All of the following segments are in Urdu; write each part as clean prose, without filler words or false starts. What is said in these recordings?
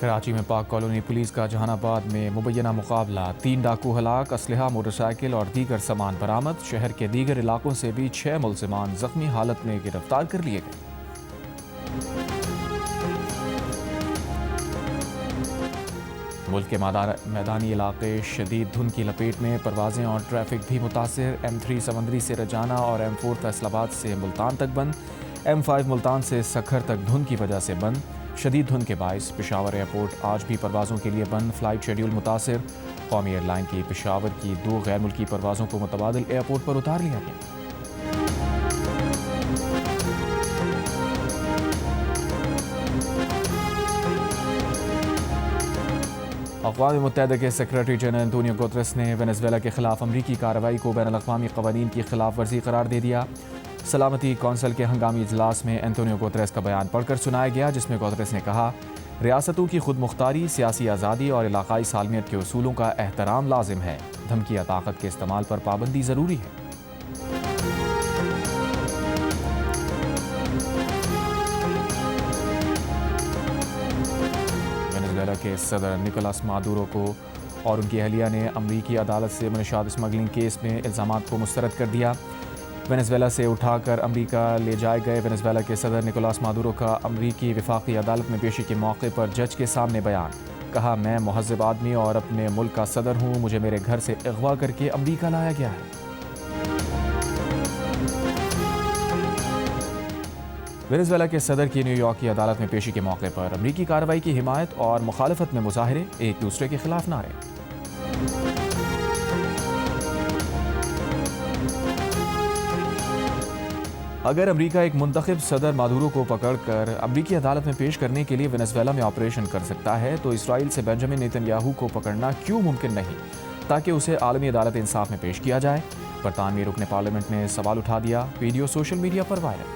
کراچی میں پاک کالونی پولیس کا جہان آباد میں مبینہ مقابلہ، 3 ڈاکو ہلاک، اسلحہ، موٹر سائیکل اور دیگر سامان برآمد۔ شہر کے دیگر علاقوں سے بھی 6 ملزمان زخمی حالت میں گرفتار کر لیے گئے۔ ملک کے میدانی علاقے شدید دھند کی لپیٹ میں، پروازیں اور ٹریفک بھی متاثر۔ M3 سمندری سے رجانہ اور M4 فیصل آباد سے ملتان تک بند، M5 ملتان سے سکھر تک دھند کی وجہ سے بند۔ شدید دھند کے باعث پشاور ایئرپورٹ آج بھی پروازوں کے لیے بند، فلائٹ شیڈول متاثر۔ قومی ایئر لائن کی پشاور کی 2 غیر ملکی پروازوں کو متبادل ایئرپورٹ پر اتار لیا گیا۔ اقوام متحدہ کے سیکرٹری جنرل انتونیو گوتریس نے وینزویلا کے خلاف امریکی کارروائی کو بین الاقوامی قوانین کی خلاف ورزی قرار دے دیا۔ سلامتی کونسل کے ہنگامی اجلاس میں انتونیو گوتریس کا بیان پڑھ کر سنایا گیا، جس میں گوتریس نے کہا، ریاستوں کی خود مختاری، سیاسی آزادی اور علاقائی سالمیت کے اصولوں کا احترام لازم ہے۔ دھمکی یا طاقت کے استعمال پر پابندی ضروری ہے۔ وینزویلا کے صدر نکولاس مادورو کو اور ان کی اہلیہ نے امریکی عدالت سے منشیات اسمگلنگ کیس میں الزامات کو مسترد کر دیا۔ وینزویلا سے اٹھا کر امریکہ لے جائے گئے وینزویلا کے صدر نکولاس مادورو کا امریکی وفاقی عدالت میں پیشی کے موقع پر جج کے سامنے بیان، کہا، میں مہذب آدمی اور اپنے ملک کا صدر ہوں، مجھے میرے گھر سے اغوا کر کے امریکہ لایا گیا ہے۔ وینزویلا کے صدر کی نیو یارک کی عدالت میں پیشی کے موقع پر امریکی کارروائی کی حمایت اور مخالفت میں مظاہرے، ایک دوسرے کے خلاف نعرے۔ اگر امریکہ ایک منتخب صدر مادورو کو پکڑ کر امریکی عدالت میں پیش کرنے کے لیے وینزویلا میں آپریشن کر سکتا ہے تو اسرائیل سے بنجامن نیتن یاہو کو پکڑنا کیوں ممکن نہیں، تاکہ اسے عالمی عدالت انصاف میں پیش کیا جائے؟ برطانوی رکن پارلیمنٹ نے سوال اٹھا دیا، ویڈیو سوشل میڈیا پر وائرل۔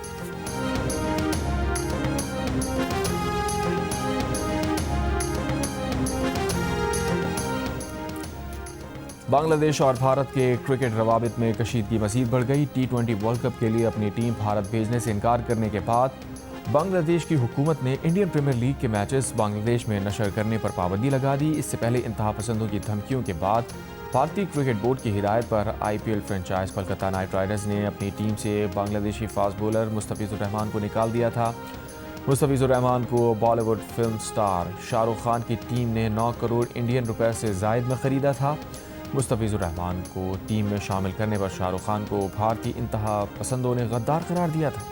بنگلہ دیش اور بھارت کے کرکٹ روابط میں کشیدگی مزید بڑھ گئی۔ T20 ورلڈ کپ کے لیے اپنی ٹیم بھارت بھیجنے سے انکار کرنے کے بعد بنگلہ دیش کی حکومت نے انڈین پریمیئر لیگ کے میچز بنگلہ دیش میں نشر کرنے پر پابندی لگا دی۔ اس سے پہلے انتہا پسندوں کی دھمکیوں کے بعد بھارتی کرکٹ بورڈ کی ہدایت پر IPL franchise Kolkata night riders نے اپنی ٹیم سے بنگلہ دیشی فاسٹ بولر مستفیض الرحمان کو نکال دیا تھا۔ مستفیض الرحمان کو بالی would film star Shah Rukh Khan کی ٹیم نے 9 کروڑ انڈین روپے سے زائد میں خریدا تھا۔ مستفیض الرحمان کو ٹیم میں شامل کرنے پر شاہ رخ خان کو بھارتی انتہا پسندوں نے غدار قرار دیا تھا۔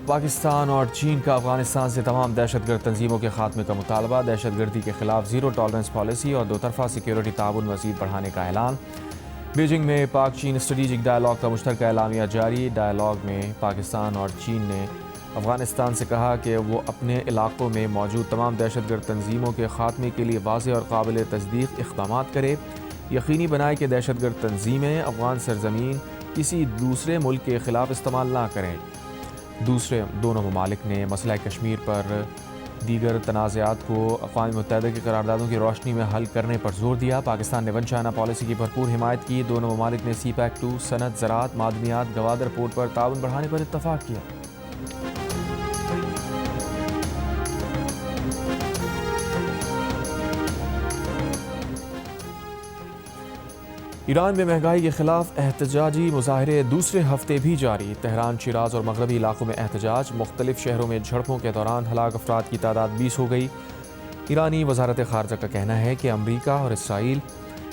پاکستان اور چین کا افغانستان سے تمام دہشت گرد تنظیموں کے خاتمے کا مطالبہ، دہشت گردی کے خلاف زیرو ٹالرنس پالیسی اور 2 طرفہ سیکیورٹی تعاون مزید بڑھانے کا اعلان۔ بیجنگ میں پاک چین اسٹریٹجک ڈائیلاگ کا مشترکہ اعلامیہ جاری۔ ڈائیلاگ میں پاکستان اور چین نے افغانستان سے کہا کہ وہ اپنے علاقوں میں موجود تمام دہشت گرد تنظیموں کے خاتمے کے لیے واضح اور قابل تصدیق اقدامات کرے، یقینی بنائے کہ دہشت گرد تنظیمیں افغان سرزمین کسی دوسرے ملک کے خلاف استعمال نہ کریں۔ دونوں ممالک نے مسئلہ کشمیر پر دیگر تنازعات کو اقوام متحدہ کی قراردادوں کی روشنی میں حل کرنے پر زور دیا۔ پاکستان نے ون چائنا پالیسی کی بھرپور حمایت کی۔ دونوں ممالک نے CPEC 2 صنعت، زراعت، معدنیات، گوادر پورٹ پر تعاون بڑھانے پر اتفاق کیا۔ ایران میں مہنگائی کے خلاف احتجاجی مظاہرے دوسرے ہفتے بھی جاری۔ تہران، شیراز اور مغربی علاقوں میں احتجاج، مختلف شہروں میں جھڑپوں کے دوران ہلاک افراد کی تعداد 20 ہو گئی۔ ایرانی وزارت خارجہ کا کہنا ہے کہ امریکہ اور اسرائیل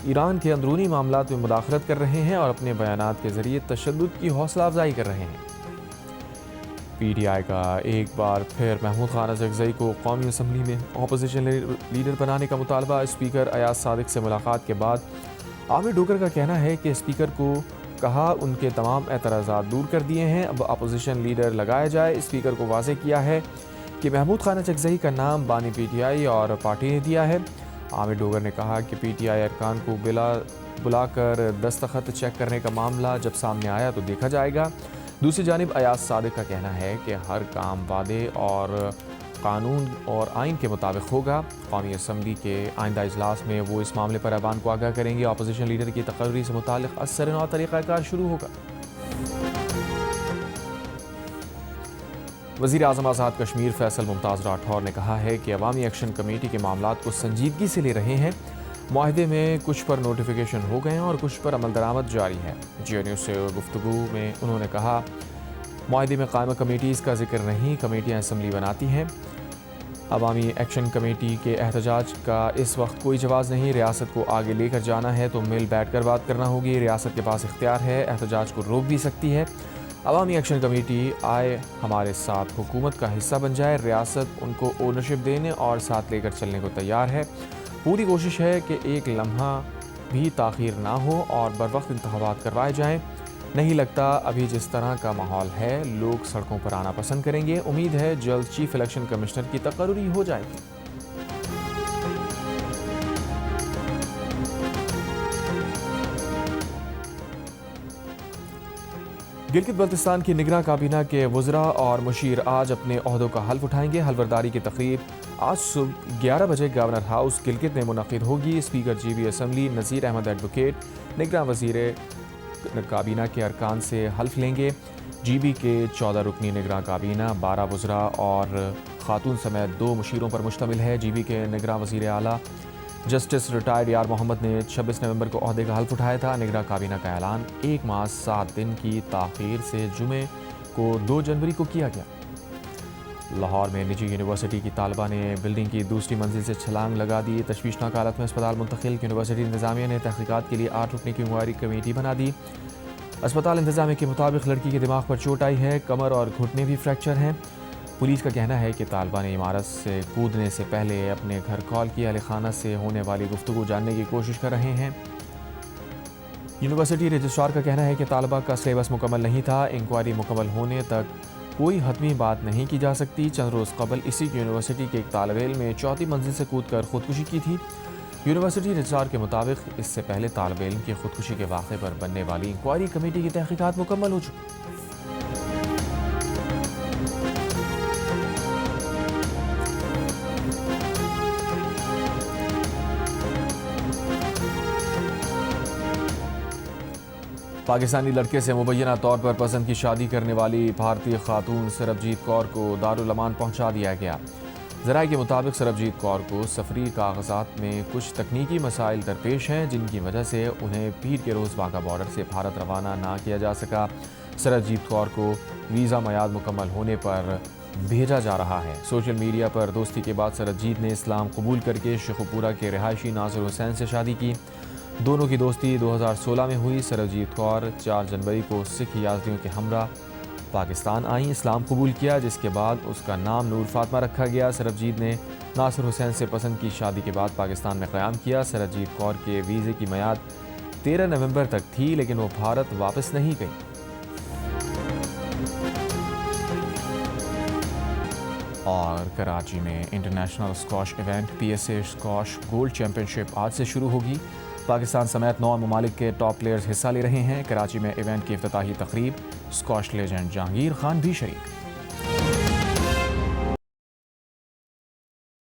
ایران کے اندرونی معاملات میں مداخلت کر رہے ہیں اور اپنے بیانات کے ذریعے تشدد کی حوصلہ افزائی کر رہے ہیں۔ PTI کا ایک بار پھر محمود خان اژکزئی کو قومی اسمبلی میں اپوزیشن لیڈر بنانے کا مطالبہ۔ اسپیکر ایاز صادق سے ملاقات کے بعد عامر ڈوگر کا کہنا ہے کہ اسپیکر کو کہا ان کے تمام اعتراضات دور کر دیے ہیں، اب اپوزیشن لیڈر لگایا جائے۔ اسپیکر کو واضح کیا ہے کہ محمود خان اژکزئی کا نام بانی PTI اور پارٹی نے دیا ہے۔ عامر ڈوگر نے کہا کہ PTI ارکان کو بلا کر دستخط چیک کرنے کا معاملہ جب سامنے آیا تو دیکھا جائے گا۔ دوسری جانب ایاز صادق کا کہنا ہے کہ ہر کام وعدے اور قانون اور آئین کے مطابق ہوگا۔ قومی اسمبلی کے آئندہ اجلاس میں وہ اس معاملے پر ایوان کو آگاہ کریں گے۔ اپوزیشن لیڈر کی تقرری سے متعلق اثر نو طریقہ کار شروع ہوگا۔ وزیر اعظم آزاد کشمیر فیصل ممتاز راٹھور نے کہا ہے کہ عوامی ایکشن کمیٹی کے معاملات کو سنجیدگی سے لے رہے ہیں۔ معاہدے میں کچھ پر نوٹیفیکیشن ہو گئے ہیں اور کچھ پر عمل درآمد جاری ہے۔ جیو نیوز سے گفتگو میں انہوں نے کہا، معاہدے میں قائمہ کمیٹیز کا ذکر نہیں، کمیٹیاں اسمبلی بناتی ہیں۔ عوامی ایکشن کمیٹی کے احتجاج کا اس وقت کوئی جواز نہیں۔ ریاست کو آگے لے کر جانا ہے تو مل بیٹھ کر بات کرنا ہوگی۔ ریاست کے پاس اختیار ہے، احتجاج کو روک بھی سکتی ہے۔ عوامی ایکشن کمیٹی آئے ہمارے ساتھ حکومت کا حصہ بن جائے۔ ریاست ان کو اونرشپ دینے اور ساتھ لے کر چلنے کو تیار ہے۔ پوری کوشش ہے کہ ایک لمحہ بھی تاخیر نہ ہو اور بروقت انتخابات کروائے جائیں۔ نہیں لگتا ابھی جس طرح کا ماحول ہے لوگ سڑکوں پر آنا پسند کریں گے۔ امید ہے جلد چیف الیکشن کمشنر کی تقرری ہو جائے گی۔ گلگت بلتستان کی نگراں کابینہ کے وزراء اور مشیر آج اپنے عہدوں کا حلف اٹھائیں گے۔ حلفبرداری کی تقریب آج صبح 11 بجے گورنر ہاؤس گلگت میں منعقد ہوگی۔ Speaker G B assembly Nazir Ahmed advocate نگراں وزیر کابینہ کے ارکان سے حلف لیں گے۔ جی بی کے 14 رکنی نگراں کابینہ 12 وزراء اور خاتون سمیت 2 مشیروں پر مشتمل ہے۔ جی بی کے نگراں وزیر اعلیٰ جسٹس ریٹائرڈ یار محمد نے 26 نومبر کو عہدے کا حلف اٹھایا تھا۔ نگراں کابینہ کا اعلان 1 ماہ 7 دن کی تاخیر سے جمعے کو 2 جنوری کو کیا گیا۔ لاہور میں نجی یونیورسٹی کی طالبہ نے بلڈنگ کی دوسری منزل سے چھلانگ لگا دی۔ تشویشناک حالت میں اسپتال منتقل۔ یونیورسٹی انتظامیہ نے تحقیقات کے لیے 8 رکنی کی انکوائری کمیٹی بنا دی۔ اسپتال انتظامیہ کے مطابق لڑکی کے دماغ پر چوٹ آئی ہے، کمر اور گھٹنے بھی فریکچر ہیں۔ پولیس کا کہنا ہے کہ طالبہ نے عمارت سے کودنے سے پہلے اپنے گھر کال کی۔ اہل خانہ سے ہونے والی گفتگو جاننے کی کوشش کر رہے ہیں۔ یونیورسٹی رجسٹرار کا کہنا ہے کہ طالبہ کا سلیبس مکمل نہیں تھا۔ انکوائری مکمل ہونے تک کوئی حتمی بات نہیں کی جا سکتی۔ چند روز قبل اسی یونیورسٹی کے ایک طالب علم نے 4تھی منزل سے کود کر خودکشی کی تھی۔ یونیورسٹی رجسٹرار کے مطابق اس سے پہلے طالب علم کی خودکشی کے واقعے پر بننے والی انکوائری کمیٹی کی تحقیقات مکمل ہو چکی۔ پاکستانی لڑکے سے مبینہ طور پر پسند کی شادی کرنے والی بھارتی خاتون سربجیت کور کو دارالامان پہنچا دیا گیا۔ ذرائع کے مطابق سربجیت کور کو سفری کاغذات میں کچھ تکنیکی مسائل درپیش ہیں جن کی وجہ سے انہیں پیر کے روز واگا بارڈر سے بھارت روانہ نہ کیا جا سکا۔ سربجیت کور کو ویزا میعاد مکمل ہونے پر بھیجا جا رہا ہے۔ سوشل میڈیا پر دوستی کے بعد سربجیت نے اسلام قبول کر کے شیخوپورہ کے رہائشی ناصر حسین سے شادی کی۔ دونوں کی دوستی 2016 میں ہوئی۔ سربجیت کور 4 جنوری کو سکھ یازدیوں کے ہمراہ پاکستان آئیں، اسلام قبول کیا، جس کے بعد اس کا نام نور فاطمہ رکھا گیا۔ سربجیت نے ناصر حسین سے پسند کی شادی کے بعد پاکستان میں قیام کیا۔ سربجیت کور کے ویزے کی میعاد 13 نومبر تک تھی لیکن وہ بھارت واپس نہیں گئی۔ اور کراچی میں international squash event P S A squash gold championship آج سے شروع ہوگی۔ پاکستان سمیت 9 ممالک کے ٹاپ پلیئرز حصہ لے رہے ہیں۔ کراچی میں ایونٹ کی افتتاحی تقریب اسکواش لیجنڈ جہانگیر خان بھی شریک۔